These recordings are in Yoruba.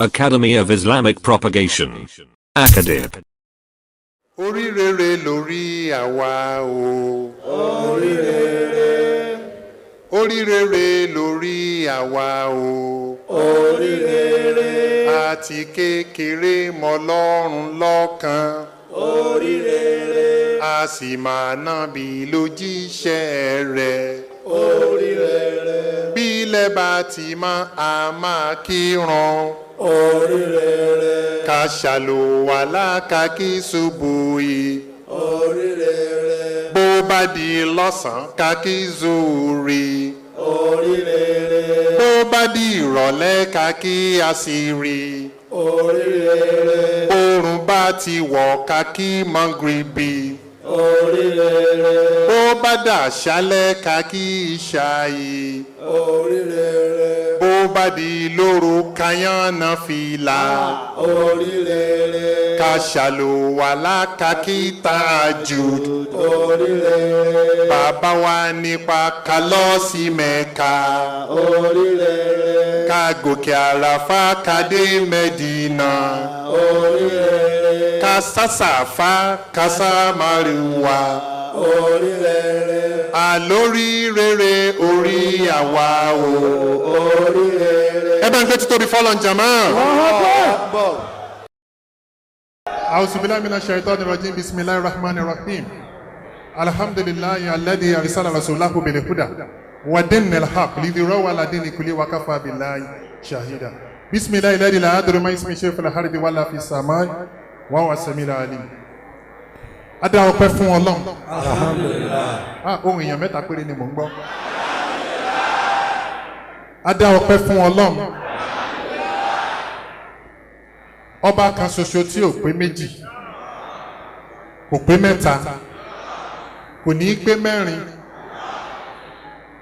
Academy of Islamic Propagation. Akadib. Oríire lórí àwa o. Oríire lórí àwa o. Àti kékeré mọ́ Ọlọ́run lọ́kan. A sì máa nábì lójíṣẹ́ rẹ̀. Bí ilẹ̀ bá ti mọ́ a máa kírun. Ká ṣàlùwàlá ká kí ṣubúì. Bó bá di lọ́sàn-án ká kí zúrì. Bó bá di ìrọ̀lẹ́ ká kí àsìrì. Oòrùn bá ti wọ̀ ká kí mọ́gìrìbì. Bó bá dà ṣálẹ́ ká kí ìṣáyì. Bó bá di lóru ká yán náfìlà. Ká ṣàlùwàlá ká kí tahajjud. Bàbá wa nípa ká lọ sí Mẹ́kà. Ká gòkè àràfá ká dé Mẹ́dínà. Ká sàṣàfá ká sá Márùwà. Àlóríire orí àwa o. Ẹ bá ń gbé títóbi fọ́lọ́n jàmá. A'udhu billahi minash shaitani rajim. Bismillahir rahmanir rahim. Alhamdulillahi alladhi arsala rasulahu bil huda wa dinil haqq lidhirahu ala dini kulli wa kafa billahi shahida. Bismillahi alladhi la yadurru ma ismihi shay'un fil ardi wala fis samai wa huwa as-sami'ul alim. Adá ọpẹ́ fún Ọlọ́run. Alhamdulillah. Ohun èèyàn mẹ́ta péré ni mò ń gbọ́. Adá ọpẹ́ fún Ọlọ́run. Ọba kan ṣoṣo tí ò pé méjì, kò pé mẹ́ta, kò ní í pé mẹ́rin.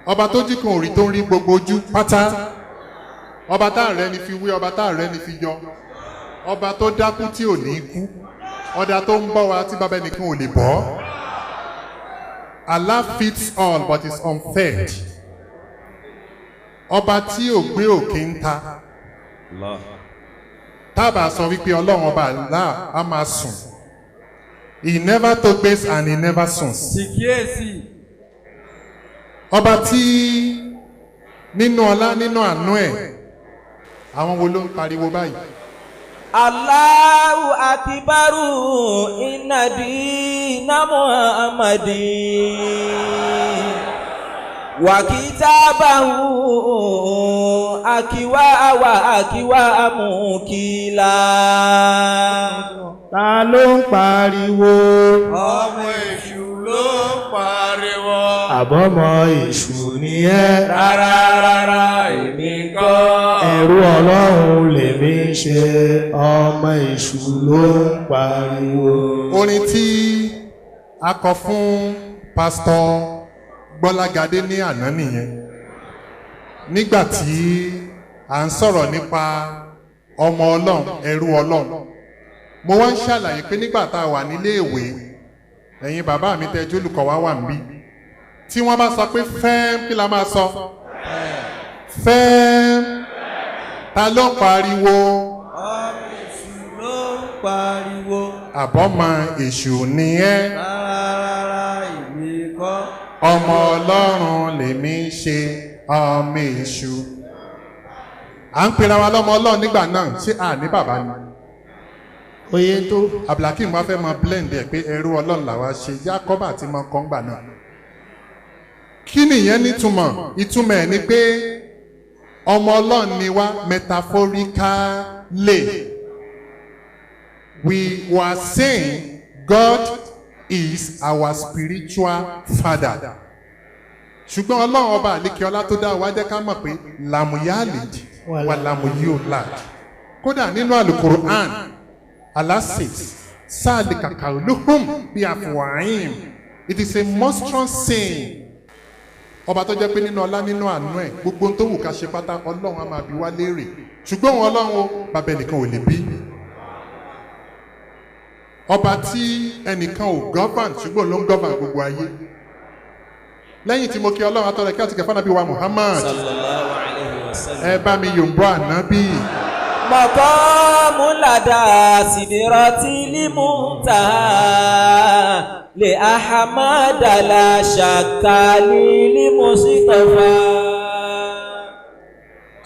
Ọba tó jí kan òrì tó ń rí gbogbo ojú pátá. Ọba tá rẹ ni fi wé, ọba tá rẹ ni fi yọ. Ọba tó dákú tí ò ní kú. Ọ̀dà tó ń bọ̀ wá tí bàbá ẹnìkan ò lè bọ́. Allah fits all but is unfed. Ọba tí ò gbé òkè ń ta. Tábà sọ wípé Ọlọ́run ọba Allah á máa sùn. He never took base and he never sùns. Sìkíyèsí. Ọba tí nínú ọlá nínú àánú ẹ̀, àwọn wo ló ń pariwo báyìí? Allahu akibaru inna dina Muhammadin wa kitabahu akiwa mukila. Ta ló ń pariwo? Ọmọ èṣù ló ń pariwo. Àbọ̀mọ èṣù ni ẹ́. Rárá èmi kọ́. Ẹrú Ọlọ́run lèmi ṣe, ọmọ èṣù ló ń pariwo. Orin tí a kọ fún pásítọ̀ Gbọ́lágadé ní àná nìyẹn. Nígbà tí à ń sọ̀rọ̀ nípa ọmọ Ọlọ́run, ẹrú Ọlọ́run. Mo wá ń ṣàlàyé pé nígbà tá a wà nílé ìwé, ẹ̀yin bàbá mi tẹ́jú olùkọ́ wa wà níbí. Tí wọ́n bá sọ pé fẹ́ẹ́m, kí la máa sọ? Fẹ́ẹ́m. Ta ló ń pariwo? Ọmọ èṣù ló ń pariwo. Àbọ̀mọ èṣù ni ẹ́. Rárá èmi kọ́. Ọmọ Ọlọ́run lèmi ṣe, ọmọ èṣù. À ń pera wa lọ́mọ Ọlọ́run nígbà náà, ṣé à ní bàbá ni? Oyè tó. Abdulhakeem wá fẹ́ mọ blend ẹ̀ pé ẹrú Ọlọ́run làwa ṣe, Jacob àti mọ kọ́ngbà náà. Kí nìyẹn nítumọ̀? Ìtumọ̀ ẹ̀ ni pé ọmọ Ọlọ́run ni wá metaphorically. We were saying God is our spiritual father. Ṣùgbọ́n Ọlọ́run ọba àlékiọlá tó dá wa jẹ́ ká mọ̀ pé làmúyálì wà làmúyíòlá. Kódà nínú Al-Qur'an, Allah says, Sa'alika qawluhum bi afwahihim. It is a monstrous saying. Ọba tó jẹ́ pé nínú ọlá nínú àánú ẹ̀, gbogbo tó wù ká ṣe pátá Ọlọ́run á máa bi wá léèrè. Ṣùgbọ́n òun Ọlọ́run o, bàbá ẹnìkan ò lè bí. Ọba tí ẹnìkan ò govern ṣùgbọ́n ló ń govern gbogbo ayé. Lẹ́yìn tí mo kí Ọlọ́run atọ́rẹ kí àti kẹfà nàbí wa Muhammad. Sallallahu alayhi wa sallam. Ẹ bá mi yòǹbọ̀ ànábì. مقام لدى سدرة المنتهى لأحمد لا شك لمصطفى.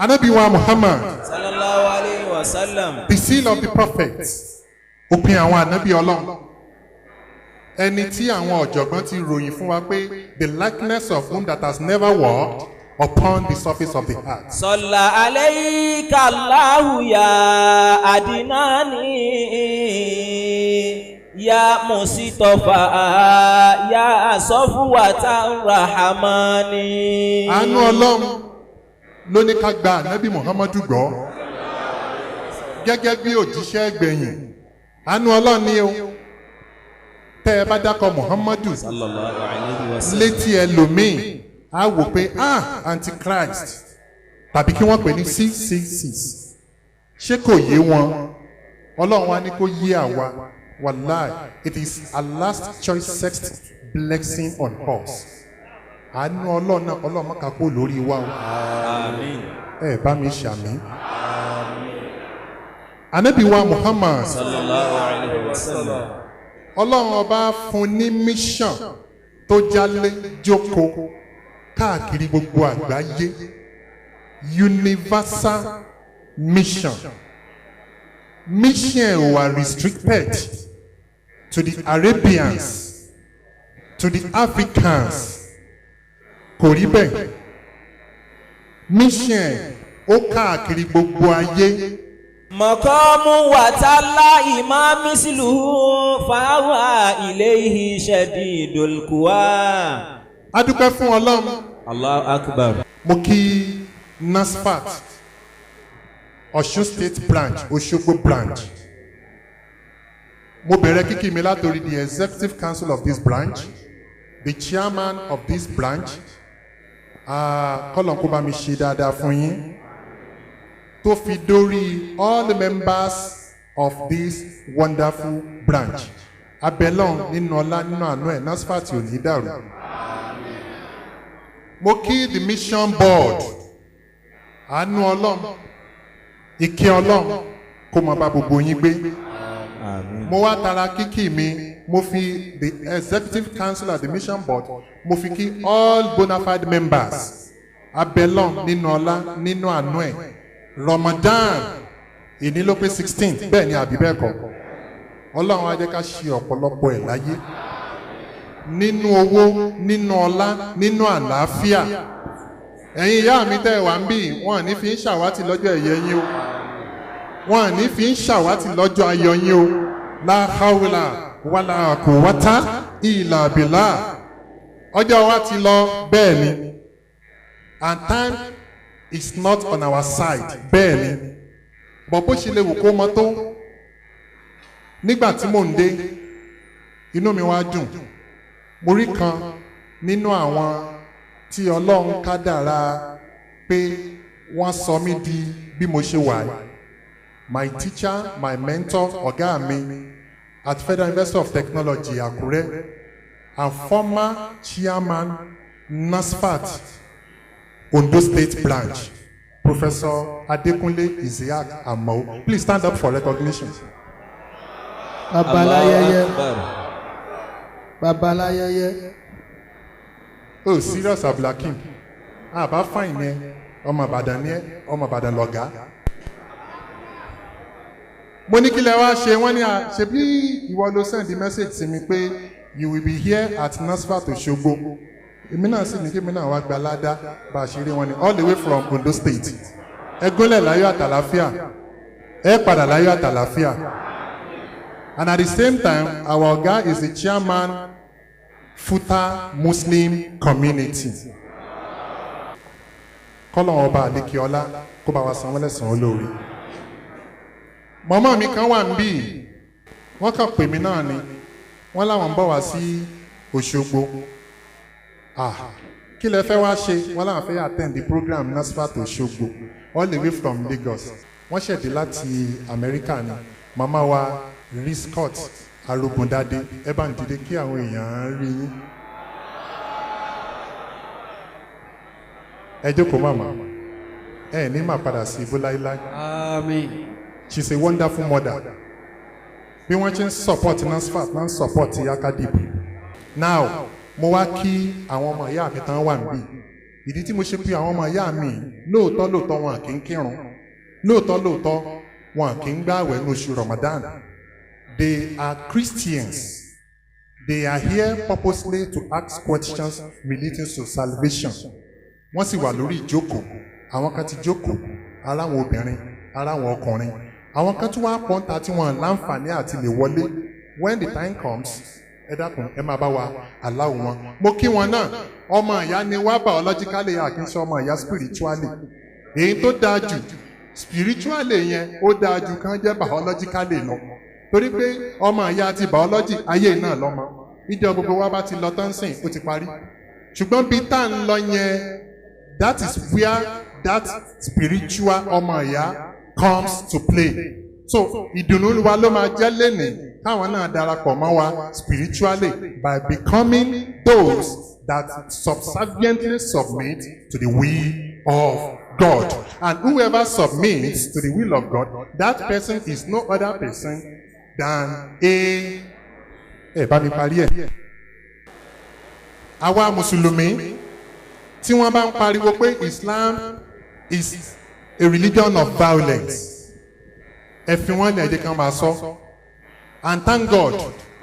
Ànábì wa Muhammad, sallallahu alayhi wa sallam, the seal of the prophets, òpin àwọn ànábì Ọlọ́run, ẹni tí àwọn ọ̀jọ̀gbọ́n ti ròyìn fún wa pé the likeness of whom that has never walked upon the surface of the earth. Salla alayka Allahu ya adinani ya Mustafa ya Safwata Rahmani. Àánú Ọlọ́run ló ní ká gba ànábì Muhammadu gbọ́ gẹ́gẹ́ bí òjíṣẹ́ gbẹ̀yìn. Àánú Ọlọ́run ni o. Tẹ́ ẹ bá dákọ̀ Muhammadu Sallallahu alayhi wa sallam. létí ẹlòmíì á wò pé antichrist tàbí kí wọ́n pè ní 666 ṣé kò yé wọn? Ọlọ́run wa ní kó yé àwa. Wallahi, it is Allah's choicest blessing on us. Àánú Ọlọ́run náà Ọlọ́run má ká kó lórí wa o. Àmín. Ẹ bá mi ṣàmì. Ànábì wa Muhammad Sallallahu alayhi wa sallam. Ọlọ́run ọba fún ní mission tó jálé jókòó káàkiri gbogbo àgbáyé, universal mission. Mission were restricted to the Arabians, to the Africans. Kò rí bẹ́ẹ̀. Mission ó káàkiri gbogbo ayé. Maqamu wa tala imam misluhu fawa ilayhi shadidul quwa. A dúpẹ́ fún Ọlọ́run. Allahu akbar. Mo kí NASFAT, Ọ̀ṣun State Branch, Òṣogbo Branch. Mo bẹ̀rẹ̀ kíkí mi látòrí the Executive Council of this branch, the Chairman of this branch. Kọ́lọ̀ kó bá mi ṣe dáadáa fún yín. Tó fi dórí all the members of this wonderful branch. Abẹ́lọ́n nínú ọlá nínú àánú ẹ̀ NASFAT ò ní dàrú. Mo kí the mission board. Àánú Ọlọ́run, ìkẹ́ Ọlọ́run kó máa bá gbogbo yín gbé. Mo wá tara kíkì mi, mo fi the executive council of the mission board, mo fi kí all bona fide members. Abẹ́lọ́n nínú ọlá nínú àánú ẹ̀. Ramadan ìní ló pé 16 bẹ́ẹ̀ ni àbí bẹ́ẹ̀ kọ́. Ọlọ́run á jẹ́ ká ṣe ọ̀pọ̀lọpọ̀ ẹ̀ láyé. Nínú owó, nínú ọlá, nínú àlàáfíà. Ẹ̀yin ìyá mi tẹ́ wà ń bì, wọ́n ní fi ń ṣàwátì lọ́jọ́ ẹ̀yẹ yín o. Wọ́n ní fi ń ṣàwátì lọ́jọ́ ayọ̀ yín o. La hawla wala quwwata illa billah. Ọjọ́ wa ti lọ bẹ́ẹ̀ ni. And time is not on our side bẹ́ẹ̀ ni. Bọ̀ bó ṣe lè wù kó mọ tó. Nígbà tí mò ń dé, inú mi wá dùn. Mo rí kan nínú àwọn tí Ọlọ́run kádàrá pé wọ́n sọ mí di bí mo ṣe wà. My teacher, my mentor, ọ̀gá mi at Federal University of Technology, Àkúrẹ́, and former chairman NASFAT, Ondo State Branch, Professor Adekunle Isiaq Amao. Please stand up for recognition. Babalayẹyẹ. Babalayẹyẹ. Oh, serious Abdulhakeem. Bá fine yẹn, ọmọ Ìbàdàn ni ẹ́, ọmọ Ìbàdàn lọ̀gá. Mo ní kí lẹ wá ṣe, wọ́n ní ṣe bí ìwọ ló send the message sí mi pé you will be here at NASFAT Òṣogbo. Èmi náà sì ní kí èmi náà wá gba ládá bá a ṣe rí wọn ni all the way from Ondo State. Ẹ gúnlẹ̀ láyọ̀ àtàlàfíà, ẹ padà láyọ̀ àtàlàfíà. And at the same time, our ọ̀gá is the chairman Futa Muslim Community. Kọ́lọ̀ ọba Adékíọlá kó bá wa san wọ́n lẹ́san olóore. Màmá mi kan wà níbí, wọ́n kàn pè mí náà ni, wọ́n láwọn ń bọ̀ wá sí Òṣogbo. Kí lẹ fẹ́ wá ṣe? Wọ́n láwọn fẹ́ attend the program NASFAT Òṣogbo all the way from Lagos. Wọ́n ṣẹ̀dé láti Amẹ́ríkà ni. Màmá wa Riscott Arogundade, ẹ bá ń dìde kí àwọn èèyàn rí yín. Ẹ jókòó màmá, ẹ ní máa padà sí ibú láíláí. Àmín. she's a wonderful mother. Bí wọ́n ṣe ń support NASFAT náà ń support Akadip. Now mo wá kí àwọn ọmọ ìyá mi tán wà níbí. Ìdí tí mo ṣe pé àwọn ọmọ ìyá mi lóòótọ́ wọn kì í kírun, lóòótọ́ wọn kì í gbààwẹ̀ ní oṣù Ramadan. They are Christians. They are here purposely to ask questions relating to salvation. Wọ́n sì wà lórí ìjókòó. Àwọn kan ti jókòó, ara àwọn obìnrin, ara àwọn ọkùnrin. Àwọn kan tún wá pọ́ńtà tí wọ́n láǹfààní àti lè wọlé. When the time comes, ẹ dákun ẹ máa bá wa allow wọn. Mo kí wọn náà, ọmọ ìyá ni wá biologically àkínṣe ọmọ ìyá spiritually. Èyí tó dáa jù spiritually yẹn ó dáa jù kán jẹ́ biologically lọ. Torí pé ọmọ ìyá ti biology ayé náà lọ́mọ. Ìjọ gbogbo wa bá ti lọ tán sìn ó ti parí. Ṣùgbọ́n bí tá à ń lọ yẹn, that is where that spiritual ọmọ ìyá comes to play. So ìdùnnú wa ló máa jẹ́ lénìí káwọn náà darapọ̀ mọ́ wa spiritually by becoming those that subserviently submit to the will of God. And whoever submits to the will of God, that person is no other person than a bá mi parí ẹ̀. Àwa Mùsùlùmí tí wọ́n bá ń pariwo pé Islam is a religion of violence, ẹ fi wọ́n lè jẹ́ kí wọ́n máa sọ. And thank God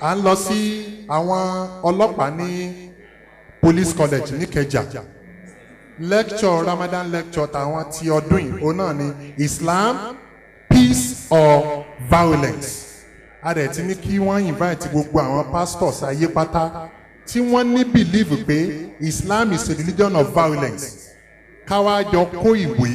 à ń lọ sí àwọn ọlọ́pàá ní police college ní Ìkẹjà. Lecture Ramadan lecture tàwọn ti ọdún yìí ó náà ni Islam, peace or violence. A rẹ̀ ti ní kí wọ́n invite gbogbo àwọn pastors ayé pátá tí wọ́n ní believe pé Islam is a religion of violence. Káwá jọ kó ìwé,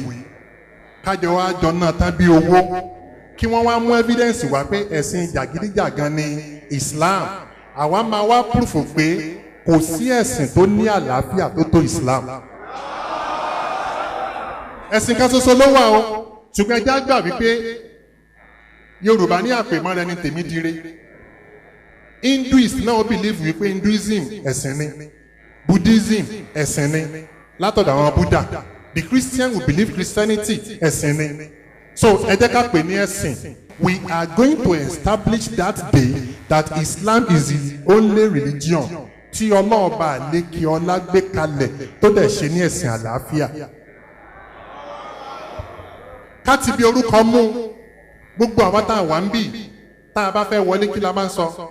kájọ wá jọ náà tán bí owó, kí wọ́n wá mú evidence wá pé ẹ̀sìn jàgídíjàgan ni Islam. Àwa máa wá proof pé kò sí ẹ̀sìn tó ní àlàáfíà tó tó Islam. Ẹ̀sìn kan ṣoṣo ló wà o, ṣùgbọ́n ẹjẹ́ àgbà wípé Yorùbá ní àpèmọ́ rẹ ní tèmi dire. Hinduist náà believe wípé Hinduism ẹ̀sìn ni, Buddhism ẹ̀sìn ni látọ̀dọ̀ àwọn Buddha. The Christian will believe Christianity ẹ̀sìn ni. So ẹ jẹ́ ká pè ní ẹ̀sìn. We are going to establish that day that Islam is the only religion tí ọlọ́ọ̀bà àlékè ọlá gbé kalẹ̀ tó dẹ̀ ṣe ní ẹ̀sìn àlàáfíà. Ká ti bí orúkọ mú gbogbo àwọn tá a wà ń bì tá a bá fẹ́ wọlé kí la máa ń sọ.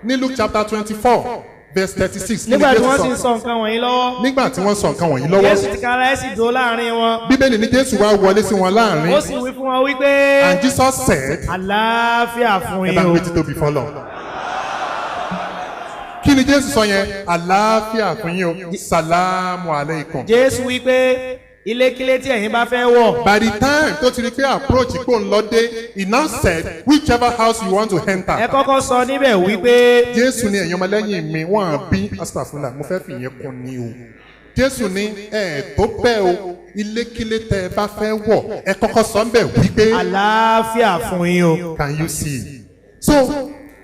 Ní Luke chapter 24 verse 36. Nígbà tí wọ́n sì ń sọ nǹkan wọ̀nyí lọ́wọ́. Nígbà tí wọ́n sọ nǹkan wọ̀nyí lọ́wọ́. Jésù tìkára ẹ̀ sì dúró láàrin wọn. Bíbélì ní Jésù wá wọlé sí wọn láàrin. Ó sì wí fún wọn wípé. And Jesus said. Àlàáfíà fún yín o. Ẹ bá ń gbé títóbi fọlọ́. Kí ni Jésù sọ yẹn? Àlàáfíà fún yín o. Sàlámù aleikum. Jésù wípé ilékílé tí ẹ̀yin bá fẹ́ wọ̀. By the time tó ti rí pé approach kò ń lọ dé, he now said whichever house you want to enter. Ẹ kọ́kọ́ sọ níbẹ̀ wípé. Jésù ní ẹ̀yin ọmọlẹ́yìn mi wọ́n bí astagfirullah mo fẹ́ fi yẹn kún ni o. Jésù ní tó bẹ́ẹ̀ o ilékílé tẹ́ ẹ bá fẹ́ wọ̀ ẹ kọ́kọ́ sọ níbẹ̀ wípé. Àlàáfíà fún yín o. Can you see? So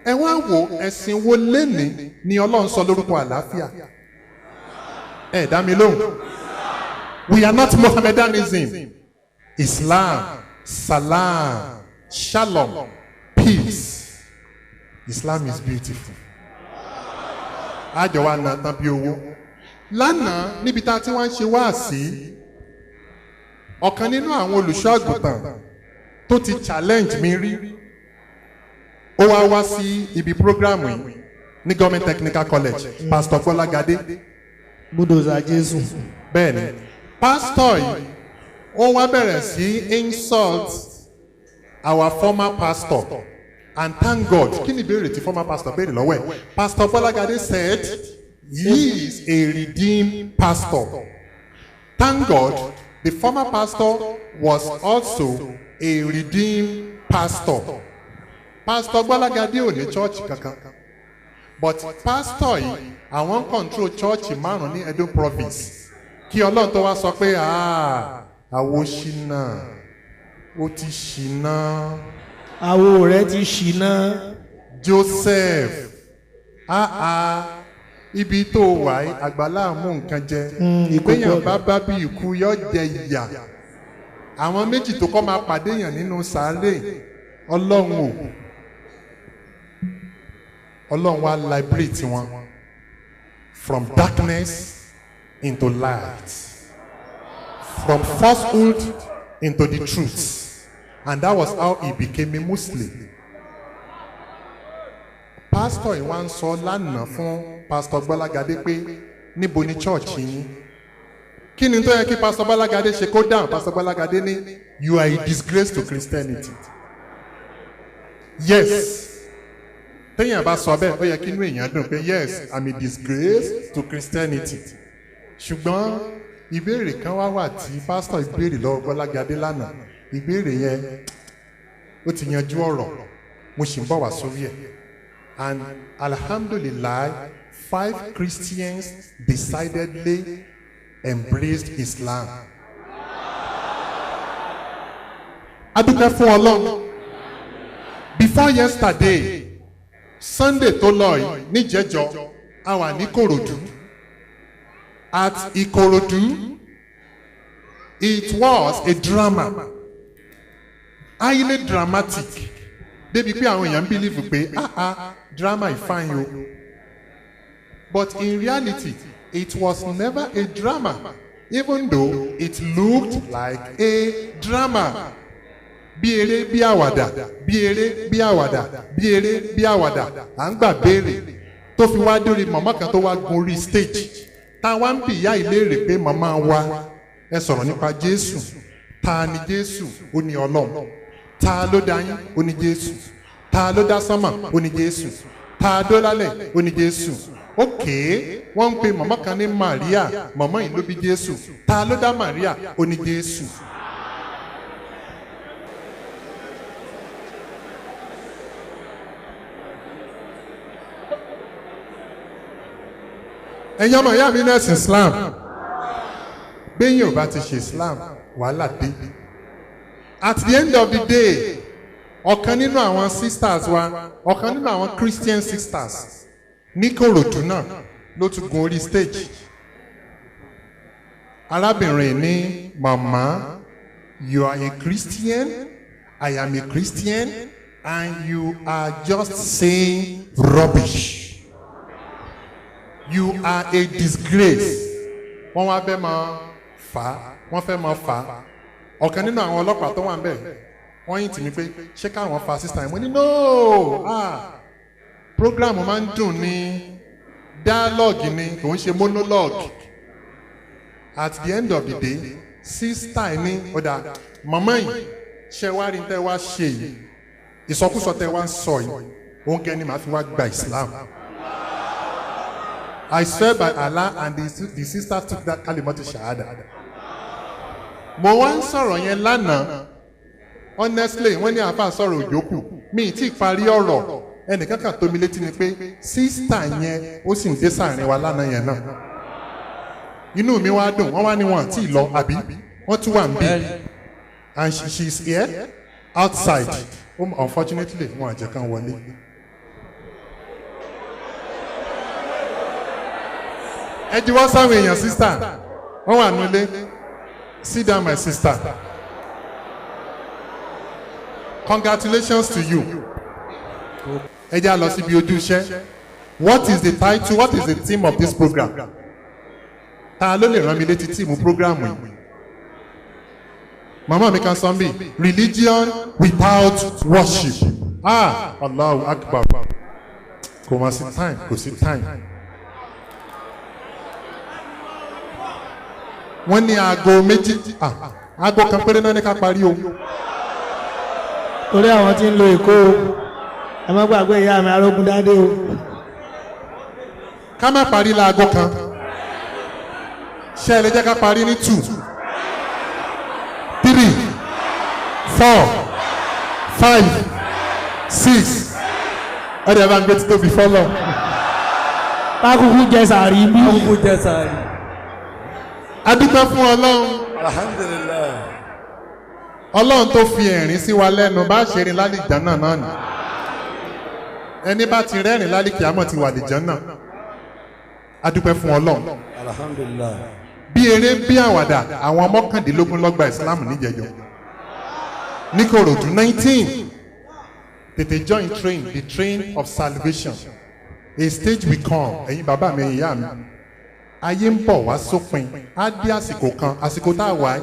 ẹ wá wo ẹ̀sìn wo lénìí ni Ọlọ́run sọ lórúkọ àlàáfíà? Ẹ dá mi lóhùn. We are not Mohammedanism. Islam, salam, shalom, peace. Islam is beautiful. Àjọ wa nà tán bí owó. Lánàá níbi tá a ti wá ń ṣe wáàsí, ọ̀kan nínú àwọn olùṣọ́ àgùntàn tó ti challenge mi rí. Ó wá sí ibi program yìí ní Government Technical College, Pastor Fọlágadé. Budoza Jésù. Bẹ́ẹ̀ni. Pastor yìí ó wá bẹ̀rẹ̀ sí insult our former pastor and thank God kí ni ìbéèrè tí former pastor béèrè lọ́wọ́ ẹ̀. Pastor Fọlágadé said he is a redeemed pastor. Thank God the former pastor was also a redeemed pastor. Pastor Fọlágadé ò ní church kankan but pastor yìí àwọn control church márùn ní Edo province. Kí Ọlọ́run tó wá sọ pé àwo ṣìnà ó ti ṣìnà. Àwo rẹ̀ ti ṣìnà. Joseph ibi tó wà àgbàlá mú nǹkan jẹ ìgbéyàn bá bí ikú yọ jẹ ìyà àwọn méjì tó kọ́ máa pàdé èèyàn nínú sàárè ọlọ́run wa liberate wọn from darkness into light, from falsehood into the truth, and that was how he became a Muslim. Pastor yìí wá ń sọ lánàá fún Pastor Gbọ́lágadé pé níbo ni church yín? Kí ni tó yẹ kí Pastor Gbọ́lágadé ṣe kó dáhùn? Pastor Gbọ́lágadé ní you are a disgrace to Christianity. Yes. Téèyàn bá sọ bẹ́ẹ̀ ó yẹ kí inú èèyàn dùn pé yes, I'm a disgrace to Christianity. Ṣùgbọ́n ìbéèrè kan wà tí Pastor ìbéèrè lọ́wọ́ Gbọ́lágadé lánàá. Ìbéèrè yẹn ó ti yanjú ọ̀rọ̀, mo sì ń bọ̀ wá sórí ẹ̀. And alhamdulillah, 5 Christians decidedly embraced Islam. Adúpẹ́ fún Ọlọ́run. Before yesterday, Sunday tó lọ yìí níjẹ̀jọ́, a wà ní Ìkòròdú. At Ìkòròdú, it was a drama, highly dramatic. Débi pé àwọn èèyàn believe pé drama is fine o. But in reality, it was never a drama, even though it looked like a drama. Bí eré bí àwàdà, bí eré bí àwàdà, bí eré bí àwàdà, à ń gbà béèrè tó fi wá dórí màmá kan tó wá gun orí stage. Tá wá ń bi ìyá ìléèrè pé màmá wa ẹ sọ̀rọ̀ nípa Jésù. Ta ni Jésù? Ó ní Ọlọ́run. Ta ló dá yín? Ó ní Jésù. Ta ló dá sánmà? Ó ní Jésù. Ta ló lálẹ̀? Ó ní Jésù. Okay, wọ́n ń pe màmá kan ní Maria, màmá yìí ló bí Jésù. Ta ló dá Maria? Ó ní Jésù. Ẹ̀yin ọmọ ìyá mi nẹ́ẹ̀sì Islam, gbẹ̀yìn ò bá ti ṣe Islam, wàhálà dé. At the end of the day, ọ̀kan nínú àwọn sisters wa, ọ̀kan nínú àwọn Christian sisters ní Ìkòròdú náà ló tún gun orí stage. Arábìnrin ní màmá, you are a Christian, I am a Christian, and you are just saying rubbish. You are a disgrace. Wọ́n wá fẹ́ máa fà á, wọ́n fẹ́ máa fà á. Ọ̀kan nínú àwọn ọlọ́pàá tó wà ń bẹ̀, wọ́n yìn tì mí pé ṣé káwọn fa sísá yìí? Mo ní no, program máa ń dùn ní dialogue ni, kò ń ṣe monologue. At the end of the day, sísá yìí ní ọ̀dà màmá yìí ṣe wá rí tẹ́ wá ṣe yìí, ìsọkúsọ tẹ́ wá ń sọ yìí, òun kẹ́ni màá fi wá gba Islam. I swear by Allah, and the sister took that kalimatu shahada. Mo wá ń sọ̀rọ̀ yẹn lánàá, honestly, wọ́n ní àáfàá sọ̀rọ̀ òjòkù, mi ì tí ì parí ọ̀rọ̀, ẹnìkan kan tó mi létí ni pé sísítà yẹn ó sì ń dé sáàrin wa lánàá yẹn náà. Inú mi wá dùn, wọ́n wá ní wọn àti ìlọ àbí wọ́n tún wà ń bí, and she is here outside. Unfortunately, wọn àjẹ́ kan wọlé. Ẹ jíwọ́ sáwọn èèyàn sísítà, wọ́n wà nílé. Sit down, my sister. Congratulations to you. Ẹ jẹ́ á lọ síbi ojú iṣẹ́. What is the title? What is the theme of this program? Ta ló lè rán mi létí tíìmù program yìí? Màmá mi kan sọ bí religion without worship. Allahu Akbar. Kò má sí time, kò sí time. Wọ́n ní aago méjì, aago kan péré náà ní ká parí o. Torí àwọn tí ń lo Èkó o, ẹ má gbàgbé ìyá mi Arógundádé o. Ká má parí láago kan. Ṣé ẹ lè jẹ́ ká parí ní 2, 3, 4, 5, 6. Ọ̀dẹ̀ bá ń gbé títò bí fọ́lọ̀. Pákúkú jẹ sàárì bí. Pákúkú jẹ sàárì. Adúpẹ́ fún Ọlọ́run. Alhamdulillah. Ọlọ́run tó fi ẹ̀rín sí wa lẹ́nu bá ṣe rin lálìjánnà náà nì. Ẹni bá ti rẹ́rìn lálìkíámọ̀ ti wà lìjánnà. Adúpẹ́ fún Ọlọ́run. Alhamdulillah. Bí eré bí àwàdà àwọn mọ́kàndínlógún ló gba Islam níjẹ̀jọ́. Nikorodu 19. Tètè join train, the train of salvation. A stage will come. Ẹ̀yin bàbá mi, ìyá mi. Ayé ń bọ̀ wá sópin. Á dé àsìkò kan. Àsìkò tá a wà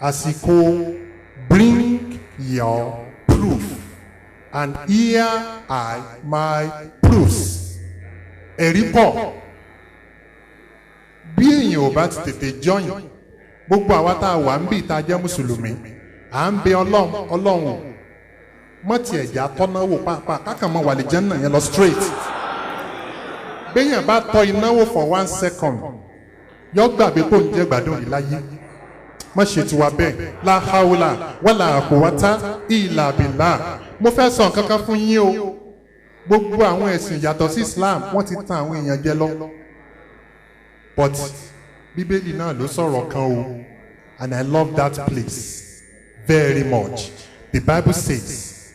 àsìkò bring your proof and here are my proofs. Ẹ̀rí pọ̀. Bí èèyàn ò bá ti tètè join, gbogbo àwa tá a wà ń bí ìta jẹ́ Mùsùlùmí, à ń bẹ Ọlọ́run mọ́tì ẹ̀já tọ́náwó pàápàá kákan mọ́ wàlẹ̀ jẹ́ náà yẹn lọ straight. Béèyàn bá tọ́ ináwó for 1 second, yọ gbàgbé tó ń jẹ́ gbádùn yìí láyé. Má ṣe tiwa bẹ́ẹ̀, la hawla wala quwwata illa billah. Mo fẹ́ sọ nǹkan kan fún yín o. Gbogbo àwọn ẹ̀sìn yàtọ̀ sí Islam, wọ́n ti tan àwọn èèyàn jẹ lọ. But Bíbélì náà ló sọ̀rọ̀ kan o, and I love that place very much. The Bible says,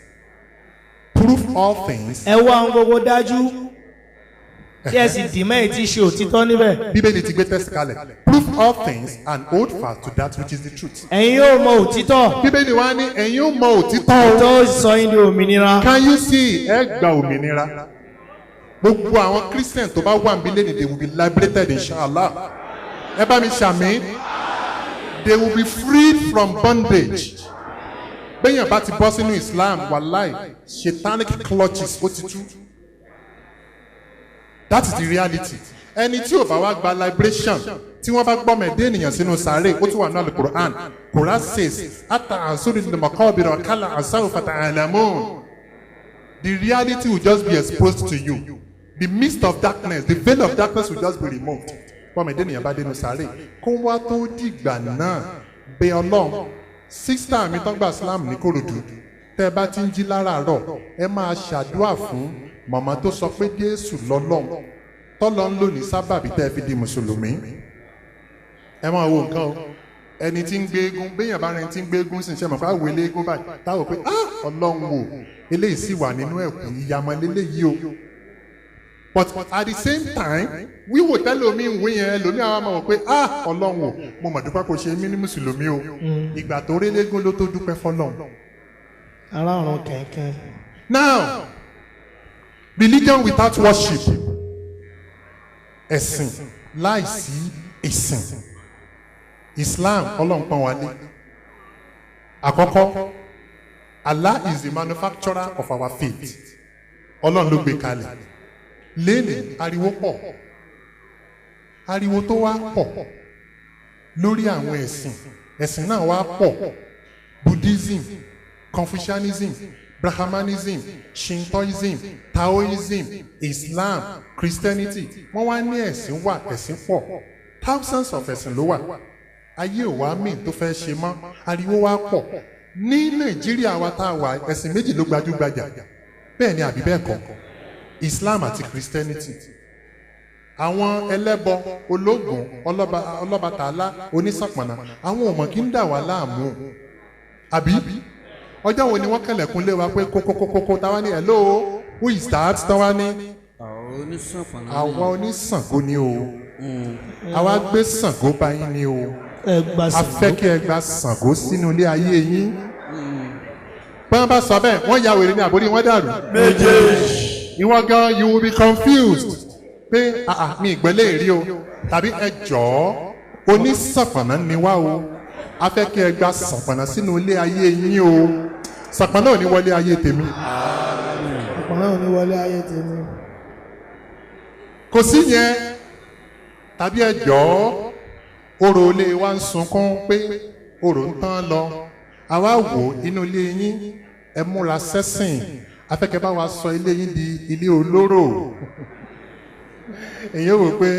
prove all things. ẹ wá ohun gbogbo dájú kí ẹ sì dì mẹ́yìn tí í ṣe òtítọ́ níbẹ̀. Bíbélì ti gbé tẹ́sí kalẹ̀. Prove all things and hold fast to that which is the truth. ẹ̀yin yóò mọ òtítọ́. Bíbélì wa ní ẹ̀yin ó mọ òtítọ́ o. tó sọ yín di òmìnira. Can you see? Ẹ gba òmìnira. Gbogbo àwọn Christian tó bá wà níbí lẹ́nu, they will be liberated inshallah. Ẹ bá mi ṣàmì. They will be freed from bondage. Bẹ́yàn bá ti bọ́ sínú Islam, wàláì, satanic clutches ó ti tú. That is the reality. Ẹni tí ò bá wá gba liberation, tí wọ́n bá gbọ́ mẹ̀dé ènìyàn sínú sàárè, ó tún wà ní Al-Qur'an. Quran says, "Ata ansuri the makabira kala asawu fata'alamun." The reality will just be exposed to you. The mist of darkness, the veil of darkness will just be removed. Gbọ́ mẹ̀dé ènìyàn bá dénú sàárè. Kó wá tó dìgbà náà, bẹ Ọlọ́run. Sísítà mi tán gba Islam ní Kòròdú. Tẹ́ ẹ bá ti ń jí láràárọ̀, ẹ máa ṣàdúrà fún màmá tó sọ pé Jésù lọ́lọ́run. Tọ́lọ́ ń lò ní sábàbí tẹ́ ẹ fi di Mùsùlùmí. Ẹ máa wo nǹkan o. Ẹni tí ń gbé eégún, béèyàn bá rẹni tí ń gbé eégún sì ń ṣe mọ̀ fún àwọn ilé eégún báyìí. Táwọn pé Ọlọ́run wò, eléyìí sì wà nínú ẹ̀kú ìyàmọ̀ lélẹ́yìí o. But at the same time, wíwò tẹ́lómi ìwé yẹn lómi àwọn ọmọ wò pé Ọlọ́run wò, mo mọ̀ dúpẹ́ kò ṣe mí ní Mùsùlùmí o. Ìgbà tó rí eléégún ló tó dúpẹ́ fọ́lọ́run. aláàrùn kẹ̀kẹ́. Now, religion without worship. Ẹ̀sìn láìsí ìsìn. Islam Ọlọ́run pọ́n wálé. Àkọ́kọ́, Allah is the manufacturer of our faith. Ọlọ́run ló gbé kalẹ̀. Lénìí ariwo pọ̀. Ariwo tó wá pọ̀ lórí àwọn ẹ̀sìn. Ẹ̀sìn náà wá pọ̀. Buddhism, Confucianism, Brahmanism, Shintoism, Taoism, Islam, Christianity. Wọ́n wá ní ẹ̀sìn wà, ẹ̀sìn pọ̀. Thousands of ẹ̀sìn ló wà. Ayé ò wá mí tó fẹ́ ṣe mọ́. Ariwo wá pọ̀. Ní Nàìjíríà wa tá a wà, ẹ̀sìn méjì ló gbajúgbajà. Bẹ́ẹ̀ ni àbí bẹ́ẹ̀ kọ́. Islam àti Christianity. Àwọn ẹlẹ́bọ, ológun, ọlọ́bàtálá, onísàpọ̀nà, àwọn ọmọ kì í dà wá láàmú. Àbí? Ọjọ́ wo ni wọ́n kẹlẹ̀kùn lé wa pé kókókókó táwa ní hello, who is that? Táwa ní. Àwa oníṣàngó ni o. Àwa gbé Ṣàngó bá yín ni o. A fẹ́ kí ẹ gba Ṣàngó sínú ilé ayé yín. Bí wọ́n bá sọ bẹ́ẹ̀, wọ́n ya wèrè ní àbórí wọn dàrú. Méjèèjì. Ìwọ gan, you will be confused. Pé mi ìgbẹ́lẹ̀ rí o. Tàbí ẹ jọ̀ọ́, oníṣàpọ̀nà ni wá o. A fẹ́ kí ẹ gba Ṣàpọ̀nà sínú ilé ayé yín o. Ṣàpọ̀nà ò ní wọlé ayé tèmi. Ṣàpọ̀nà ò ní wọlé ayé tèmi. Kò sí yẹn. Tàbí ẹ jọ̀ọ́, orò ilé wa ń sunkún pé orò ń tán lọ. Àwa wò inú ilé yín, ẹ múra sẹ́sìn. A fẹ́ kẹ́ bá wa sọ ilé yín di ilé olóró. Èyí wò pé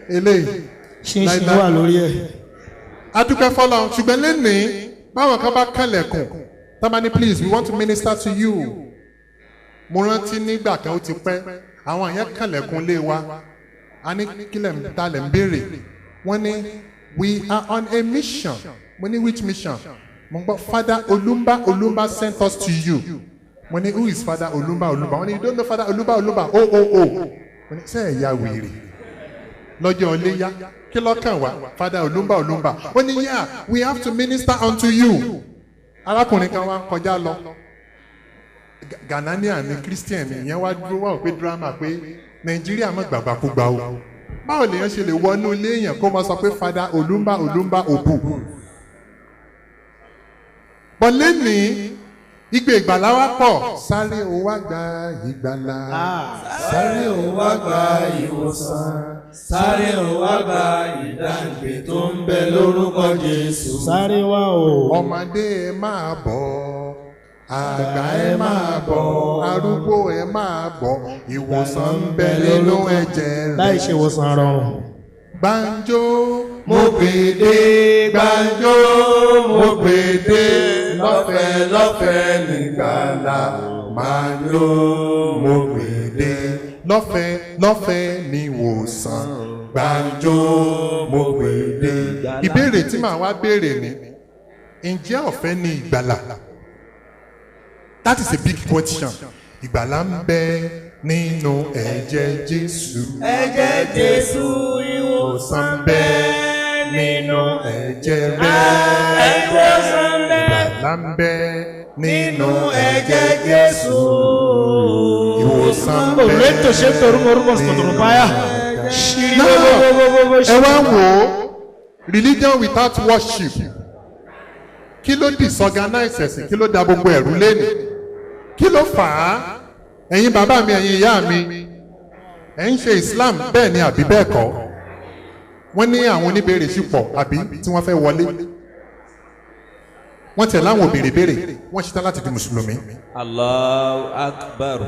eléyìí. Ṣínṣìn wà lórí ẹ̀. Adúpẹ́ fọ́lọ́run, ṣùgbọ́n lénìí báwọn kan bá kànlẹ̀kùn tábà ní please we want to minister to you. Mo rántí nígbà kan ó ti pẹ́ àwọn èèyàn kànlẹ̀kùn lé wa. A ní kílẹ̀ ń talẹ̀ ń béèrè. Wọ́n ní we are on a mission. Mo ní which mission? Mo gbọ́ Father Olumba sent us to you. Mo ní who is Father Olumba? Wọ́n ní you don't know Father Olumba. Mo ní sẹ́ẹ̀ ya wèrè. Lọ́jọ́ Iléyá. Kí lọ́kàn wá? Father Olumba. Ó ní yeah, we have to minister unto you. arákùnrin kan wá ń kọjá lọ Ghanaian ni Christian ni ìyẹn wá dúró wá pé drama pé Nàìjíríà mọ̀ gbàgbàkúgbà o báwo lèèyàn ṣe lè wọnú ilé èèyàn kó máa sọ pé fada olúmbà òbù bọ́ lẹ́nìí igbe ìgbàlá wa pọ̀ sáré o wá gba ìgbàlá sáré o wá gba ìwòsàn sáré o wá gba ìdáǹdè tó ń bẹ lórúkọ Jésù. sáré wá o. ọmọdé ẹ máa bọ̀ àgbà ẹ máa bọ̀ arúgbó ẹ máa bọ̀ ìwòsàn ń bẹ nínú ẹ̀jẹ̀ rẹ̀. láì ṣe ìwòsàn rọrùn. gbàǹjo mo pèdè gbàǹjo mo pèdè lọ́fẹ̀ẹ́ nígbàlà máa jó mo pèdè lọ́fẹ̀ẹ́ ní ìwòsàn gbàǹjo mo pèdè. ìbéèrè tí màá wá béèrè ni ǹjẹ́ ọ̀fẹ́ ni ìgbàlà? That is a big question. Ìgbàlà ń bẹ nínú ẹ̀jẹ̀ Jésù. ẹ̀jẹ̀ Jésù ìwòsàn ń bẹ nínú ẹ̀jẹ̀ rẹ̀. Ìgbàlà ń bẹ nínú ẹ̀jẹ̀ Jésù. Ìwòsàn ń bẹ Oreto ṣe torúmọrúmọ sọtòròpáyà. ẹ wá wò ó religion without worship kí ló disorganize ẹ̀sìn kí ló da gbogbo ẹ̀rú lẹ́nu kí ló fà á ẹ̀yin bàbá mi ẹ̀yin ìyá mi ẹ̀ ń ṣe Islam bẹ́ẹ̀ ni àbí bẹ́ẹ̀ kọ́ wọ́n ní àwọn oníbèrè sí pọ̀ àbí tí wọ́n fẹ́ wọlé wọ́n tẹ̀ láwọn òbèrè béèrè wọ́n ṣetán láti di mùsùlùmí. Allahu Akbar.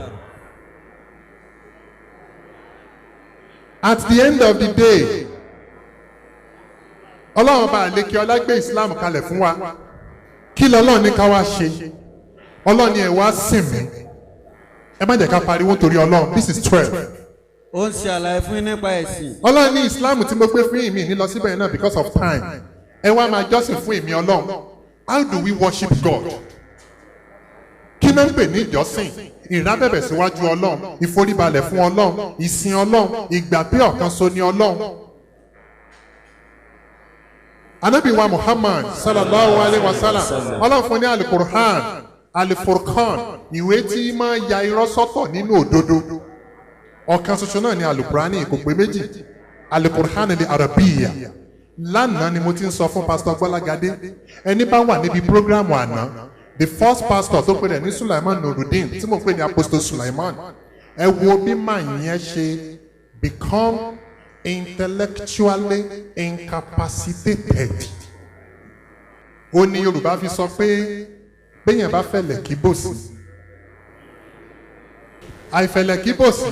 At the end of the day ọlọ́run bá àlékè ọlá gbé Islam kalẹ̀ fún wa kí lọ́lọ́run ní ká wá ṣe ọlọ́run ni ẹ̀ wá sìn mí ẹ má jẹ́ ká pariwo torí ọlọ́run this is 12. ó ń ṣe àlàyé fún yín nípa ẹ̀sìn. ọlọ́run ní Islam tí mo gbé fún ìmí ní lọ síbẹ̀ náà because of time ẹ wá máa jọ́sìn fún ìmí ọlọ́run how do we worship God? kí náà ń pè ní ìjọsìn ìrábẹ̀bẹ̀ síwájú ọlọ́run ìforíbalẹ̀ fún ọlọ́run ìsìn ọlọ́run ìgbà pé ọ̀kan so ni ọlọ́run. Ànábì wa Muhammad sallallahu alayhi wa sallam ọlọ́run fún ní alukur'an alifurkan ìwé tí máa ya irọ́ sọ́tọ̀ nínú òdodo ọ̀kan ṣoṣo náà ni alukur'ani kò pé méjì alukur'an ní arabiya lánàá ni mo ti ń sọ fún pastor Gbọ́lágadé ẹni bá wà níbi programu àná the first pastor tó pè rẹ̀ ní Sulaiman Nurudeen tí mo pè ní Apostle Sulaiman ẹ wo bí màá yẹn ṣe become intellectually incapacitated. ó ní Yorùbá fi sọ pé béèyàn bá fẹ̀lẹ̀ kí bòsí àìfẹ̀lẹ̀ kí bòsí.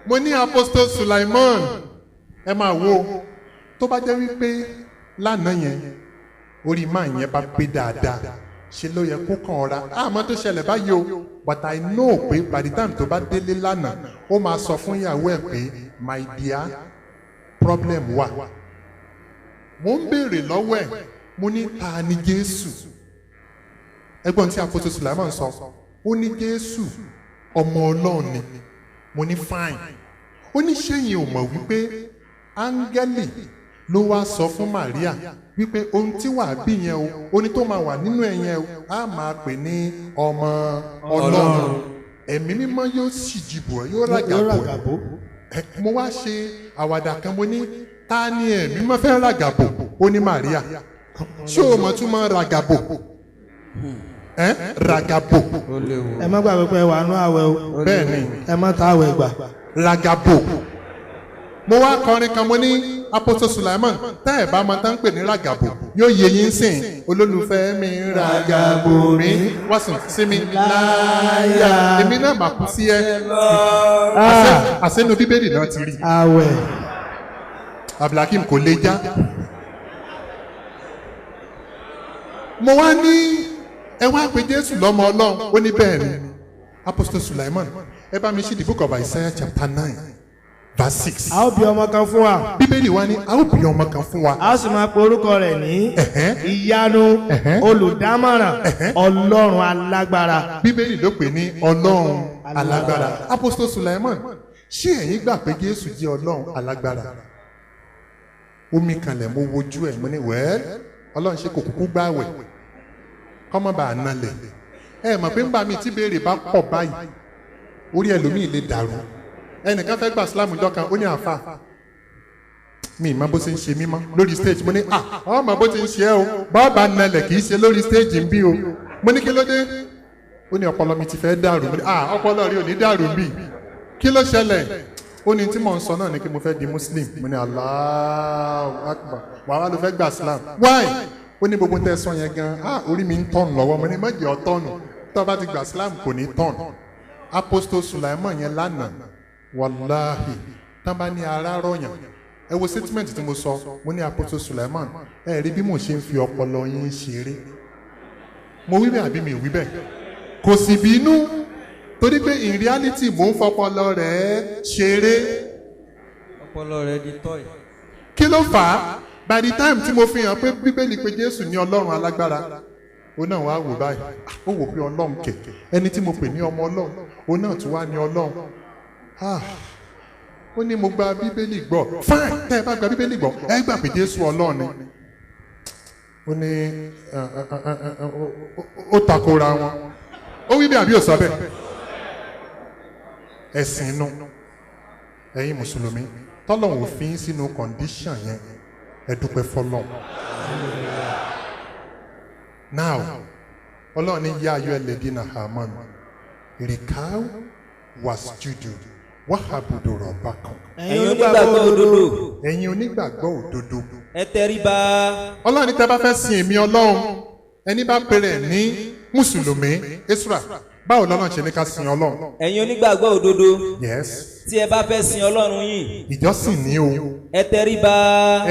mo ní Apostle Sulaiman ẹ máa wo tó bá jẹ́ wípé lánàá yẹn orí máa yẹn bá gbé dáadáa ṣe ló yẹ kó kàn ọ́ra àmọ́ tó ṣẹlẹ̀ báyìí o but I know pé by the time tó bá délé lánàá ó máa sọ fún ìyàwó ẹ̀ pé my dear problem wà. mo ń béèrè lọ́wọ́ ẹ̀ mo ní ta ni Jésù ẹgbọ́n tí Apostle Sulaiman sọ ó ní Jésù ọmọ Ọlọ́run ni mo ní fine ó ní ṣẹ́yìn ò mọ̀ wípé áńgẹ́lì ló wá sọ fún Maria wípé ohun tí wàá bí yẹn o oní tó máa wà nínú ẹ̀ yẹn o á máa pè ní ọmọ Ọlọ́run ẹ̀mí mímọ́ yóò sì jìbò ẹ̀ yóò ràgàbò ẹ̀ mo wá ṣe àwàdà kan mo ní ta ni ẹ̀mí mímọ́ fẹ́ ràgàbò ó ní Maria ṣé o mọ̀ tún mọ́ ràgàbò ràgàbò. ẹ má gbàgbé pé wà nú àwẹ̀ o. bẹ́ẹ̀ ni ẹ má ta àwẹ̀ gbà. ràgàbò mo wá kọrin kan mo ní Apostle Sulaiman tá ẹ bá máa tán pè ní ràgàbò yóò yẹ yín sìn olólùfẹ́ mi ràgàbò mi wá sùn sí mi láyà èmi náà mà kú sí ẹ àṣẹnu bíbélì náà ti rí àwẹ̀. Abdulhakeem kò lè já. mo wá ní ẹ wá pé Jésù lọ́mọ Ọlọ́run ó ní bẹ́ẹ̀ ni Apostle Sulaiman ẹ bá mi ṣí the book of Isaiah chapter 9 verse 6. a ó bí ọmọ kan fún wa. bíbélì wa ní a ó bí ọmọ kan fún wa. a ó sì máa pe orúkọ rẹ̀ ní ìyanu olùdámọ̀ràn ọlọ́run alágbára. bíbélì ló pè ní ọlọ́run alágbára. Apostle Sulaiman ṣé ẹ̀yin gbà pé Jésù jẹ́ ọlọ́run alágbára? omi kanlẹ̀ mo wojú ẹ̀ mo ní wẹ́ẹ́ ọlọ́run ṣe kò kúkú gbààwẹ̀ kọ́mọ́ bá a nalẹ̀ ẹ mọ̀ pé ńgbà mi tí béèrè bá pọ̀ báyìí orí ẹlòmíì lè dàrú ẹnìkan fẹ́ gba Islam jọ kan ó ní àfa mi ìmọ̀ bó ṣe ń ṣe mímọ́ lórí stage mo ní ọmọ bó ti ń ṣe ẹ́ o bọ́ọ̀bà nalẹ̀ kì í ṣe lórí stage ń bí o mo ní kí ló dé ó ní ọpọlọ mi ti fẹ́ dàrú mo ní ọpọlọ rí ò ní dàrú bí kí ló ṣẹlẹ̀ ó ní tí mò ń sọ náà ni kí mo fẹ́ di Muslim mo ní Allahu Akbar wàá ló fẹ́ gba Islam why ó ní gbogbo tẹ̀sán yẹn gan orí mi ń tọ̀nù lọ́wọ́ mo ní má jẹ́ ọ̀tọ̀nù tó bá ti gba Islam kò ní tọ̀nù Apostle Sulaiman yẹn lánàá wàláhì tán bá ní ara rọ̀yàn ẹ wo statement tí mo sọ mo ní Apostle Sulaiman ẹ rí bí mo ṣe ń fi ọpọlọ yín ṣeré mo wí bẹ́ẹ̀ àbí mi wí bẹ́ẹ̀ kò sì bínú torí pé in reality mò ń fọpọlọ rẹ̀ ṣeré ọpọlọ rẹ̀ di tọ́ì. kí ló fà á by the time tí mo fi hàn pé bíbélì pé Jésù ní Ọlọ́run alágbára ó náà wá wò báyìí ó wò pé Ọlọ́run kẹ̀ ẹni tí mo pè ní ọmọ Ọlọ́run ó náà tún wá ní Ọlọ́run ó ní mo gba bíbélì gbọ́ fine tẹ́ ẹ bá gba bíbélì gbọ́ ẹ gbà pé Jésù Ọlọ́run ni ó ní ó takora wọn ó wí bí àbí ò sọ bẹ́ẹ̀ ẹ̀sìn inú ẹ̀yin mùsùlùmí tọ́lọ́hun ò fi yín sínú condition yẹn ẹ dúpẹ́ fọlọ́hun. now ọlọ́run ní yá ayọ́ ẹlẹ́dínà hamanu rìkáù wàsíjúdù wàhábùdù rọ̀bàkàn. ẹ̀yin onígbàgbọ́ òdodo. ẹ̀yin onígbàgbọ́ òdodo. ẹ tẹríba. ọlọ́run ní tẹ́ bá fẹ́ sin èmi ọlọ́run ẹni bá pèrè ní mùsùlùmí Isra báwo lọ́nà ṣe ní ká sin ọlọ́run. ẹ̀yin onígbàgbọ́ òdodo. yes. tí ẹ bá fẹ́ sin ọlọ́run yìí. ìjọsìn ni o. ẹ tẹríba.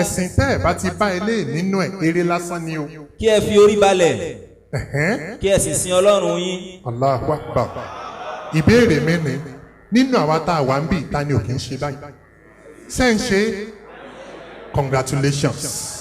ẹ̀sìn tẹ́ ẹ̀ bá ti bá ilé nínú ẹ̀ eré lásán ni o. kí ẹ fi orí balẹ̀. kí ẹ sì sin ọlọ́run yín. Allahu Akbar. ìbéèrè mi ni nínú àwa tá a wà ń bì ta ni ò kì í ṣe báyìí. ṣé ń ṣe congratulations.